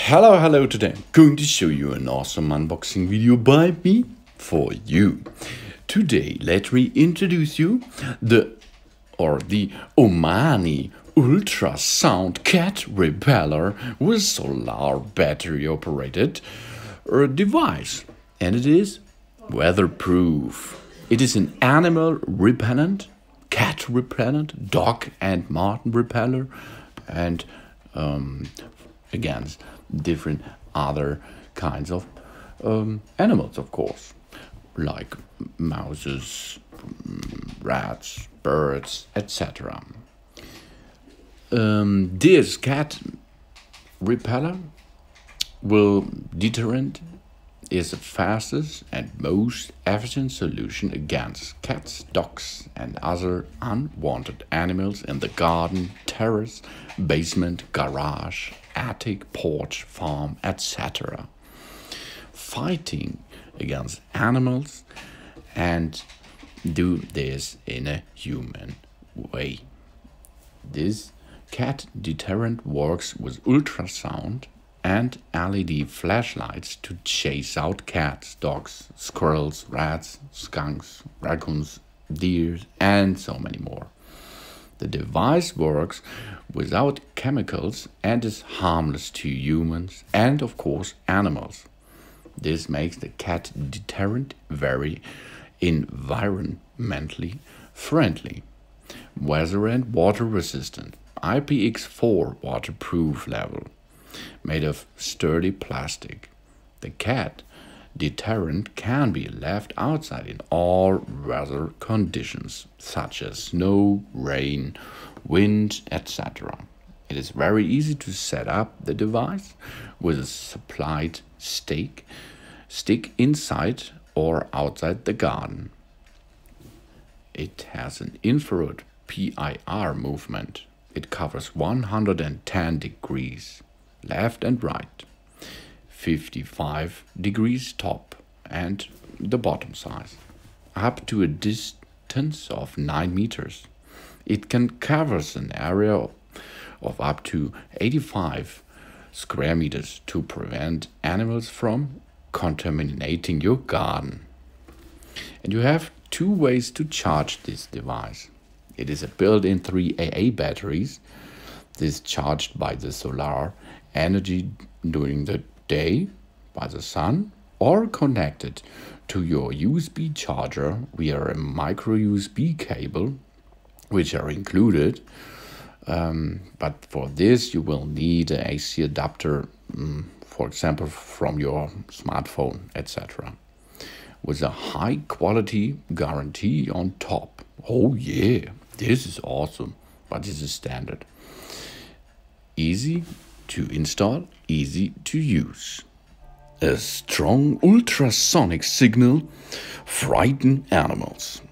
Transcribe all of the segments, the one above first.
Hello, today I'm going to show you an awesome unboxing video by me for you. Today let me introduce you the Ommani Ultrasound Cat Repeller with solar battery operated device, and it is weatherproof. It is an animal repellent, cat repellent, dog and Marten repeller, and against different other kinds of animals, of course, like mouses, rats, birds, etc. This cat repeller deterrent is the fastest and most efficient solution against cats, dogs, and other unwanted animals in the garden, terrace, basement, garage, attic, porch, farm, etc. Fighting against animals and do this in a human way. This cat deterrent works with ultrasound and LED flashlights to chase out cats, dogs, squirrels, rats, skunks, raccoons, deer, and so many more. The device works without chemicals and is harmless to humans and, of course, animals. This makes the cat deterrent very environmentally friendly, weather and water resistant, IPX4 waterproof level, made of sturdy plastic. The cat deterrent can be left outside in all weather conditions, such as snow, rain, wind, etc. It is very easy to set up the device with a supplied stick inside or outside the garden. It has an infrared PIR movement. It covers 110 degrees left and right, 55 degrees top and the bottom size, up to a distance of 9 meters. It can cover an area of up to 85 square meters to prevent animals from contaminating your garden. And you have two ways to charge this device. It is a built-in 3 AA batteries. This is charged by the solar energy during the day by the sun, or connected to your USB charger via a micro USB cable, which are included. But for this you will need an AC adapter, for example from your smartphone, etc. with a high quality guarantee on top. Oh yeah, this is awesome, but this is standard. Easy to install, easy to use. A strong ultrasonic signal frightens animals.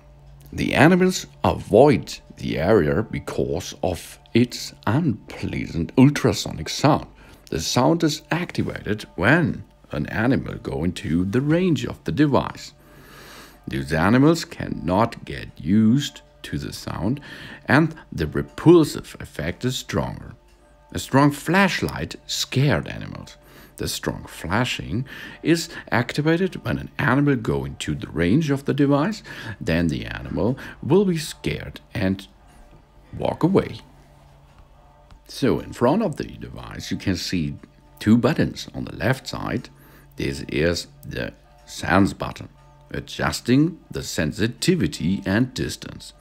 The animals avoid the area because of its unpleasant ultrasonic sound. The sound is activated when an animal goes into the range of the device. These animals cannot get used to the sound, and the repulsive effect is stronger. A strong flashlight scared animals. The strong flashing is activated when an animal goes into the range of the device. Then the animal will be scared and walk away. So in front of the device you can see two buttons on the left side. This is the sense button, adjusting the sensitivity and distance.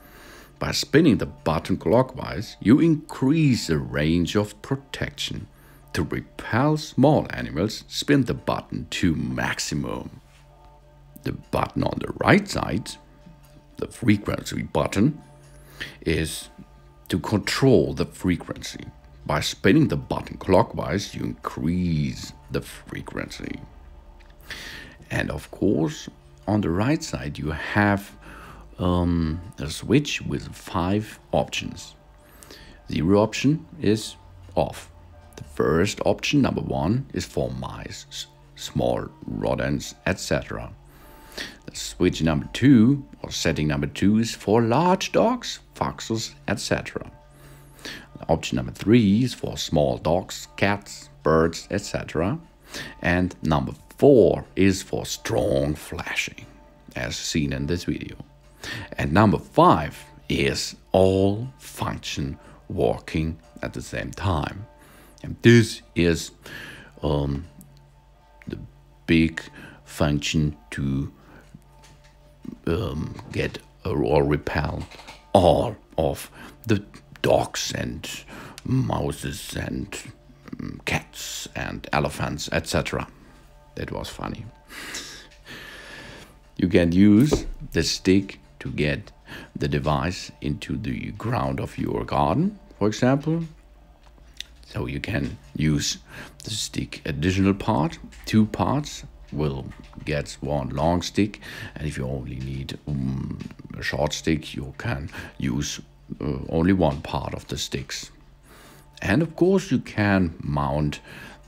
By spinning the button clockwise, you increase the range of protection. To repel small animals, spin the button to maximum. The button on the right side, the frequency button, is to control the frequency. By spinning the button clockwise, you increase the frequency. And of course, on the right side, you have a switch with 5 options. 0 option is off. The first option, number 1, is for mice, small rodents, etc. The switch number 2, or setting number 2, is for large dogs, foxes, etc. Option number 3 is for small dogs, cats, birds, etc. And number 4 is for strong flashing, as seen in this video. And number 5 is all function working at the same time. And this is the big function to get or repel all of the dogs and mouses and cats and elephants, etc. That was funny. You can use the stick to get the device into the ground of your garden, for example. So you can use the stick additional part. 2 parts will get one long stick, and if you only need a short stick, you can use only one part of the sticks. And of course you can mount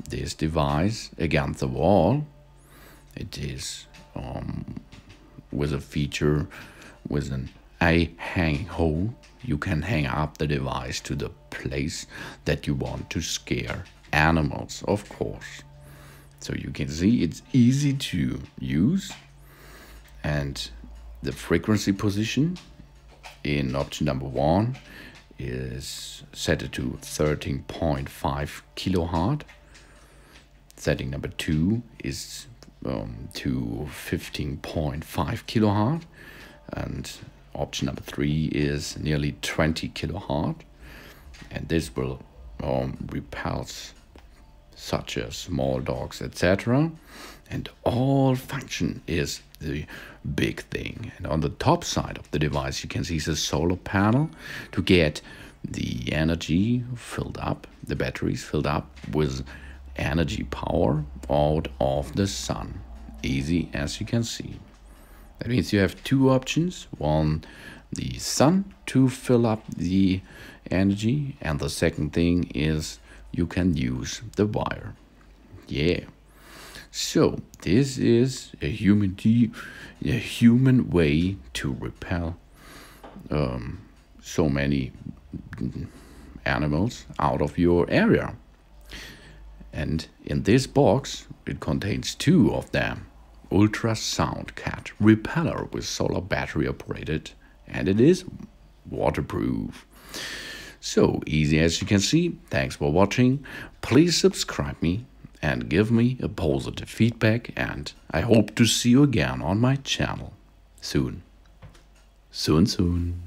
this device against the wall. It is with a feature with an hanging hole. You can hang up the device to the place that you want to scare animals, of course. So you can see it's easy to use, and the frequency position in option number 1 is set to 13.5 kilohertz. Setting number 2 is to 15.5 kilohertz, and option number 3 is nearly 20 kilohertz, and this will repel such as small dogs, etc. And all function is the big thing. And on the top side of the device you can see the solar panel to get the energy filled up, the batteries filled up with energy power out of the sun. Easy, as you can see. That means you have 2 options. One, the sun to fill up the energy, and the second thing is you can use the wire. Yeah. So this is a human way to repel so many animals out of your area. And in this box it contains 2 of them. Ultrasound Cat Repeller with solar battery operated, and it is waterproof. So easy, as you can see. Thanks for watching. Please subscribe me and give me a positive feedback, and I hope to see you again on my channel soon. Soon.